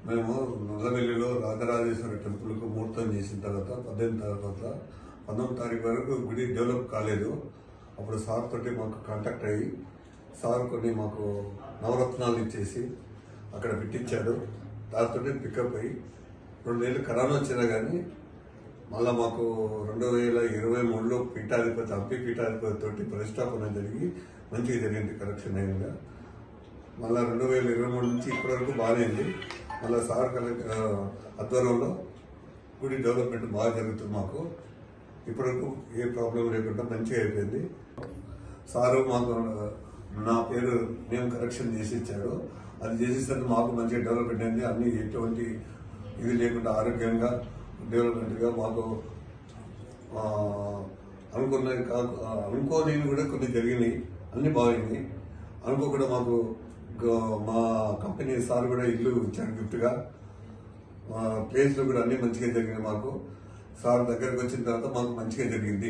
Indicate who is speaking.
Speaker 1: మేము నల్లవెల్లిలో రాజరాజేశ్వరి టెంపుల్కు ముహూర్తం చేసిన తర్వాత 19 తారీఖు వరకు గుడి డెవలప్ కాలేదు. అప్పుడు సార్ తోటి మాకు కాంటాక్ట్ అయ్యి సార్ కొన్ని మాకు నవరత్నాలు ఇచ్చేసి అక్కడ పెట్టించాడు. దాంతో పికప్ అయ్యి 2 ఏళ్ళు కరోనా వచ్చినా కానీ మళ్ళీ మాకు 2023లో పీఠాధిపతి హంపి పీఠాధిపతి తోటి ప్రతిష్టాపన జరిగి మంచిగా జరిగింది కరెక్షన్ అయిందిగా. మళ్ళీ 2023 నుంచి ఇప్పటి వరకు బాగానేది. మళ్ళీ సార్ ఆధ్వర్యంలో గుడి డెవలప్మెంట్ బాగా జరుగుతుంది. మాకు ఇప్పటివరకు ఏ ప్రాబ్లం లేకుండా మంచిగా అయిపోయింది. సారు మాకు నా పేరు నేమ్ కరెక్షన్ చేసి ఇచ్చాడు. అది చేసేసరికి మాకు మంచిగా డెవలప్మెంట్ అయింది. అన్ని ఎటువంటి ఇది లేకుండా ఆరోగ్యంగా డెవలప్మెంట్గా మాకు అనుకోని కూడా కొన్ని జరిగినాయి. అన్ని బాగున్నాయి. అనుకోకుండా మాకు మా కంపెనీ సార్ కూడా ఇల్లు ఇచ్చాడు గిఫ్ట్గా. ప్లేస్లో కూడా అన్ని మంచిగా జరిగినాయి. మాకు సార్ దగ్గరకు వచ్చిన తర్వాత మాకు మంచిగా జరిగింది.